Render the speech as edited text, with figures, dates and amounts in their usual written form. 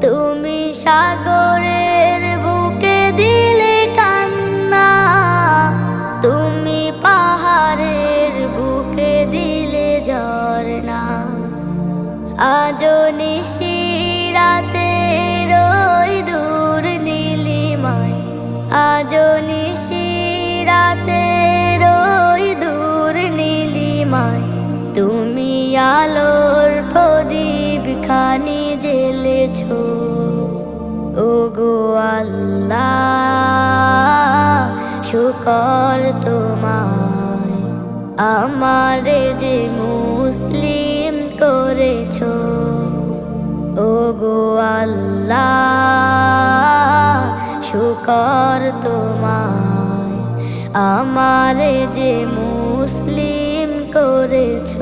তুমি সাগরের বুকে দিলে কান্না, তুমি পাহাড়ের বুকে দিলে ঝরনা। আজো নিশিরাতে রই দূর নীলিমায়, আজো নিশিরাতে রই দূর নীলিমায়, তুমি আলোর প্রদীপ খানি জ্বেলেছ। ওগো আল্লাহ শুকর তোমায়, আমারে যে মুসলিম করেছ। ওগো আল্লাহ শুকর তোমায়, আমারে যে মুসলিম করেছ।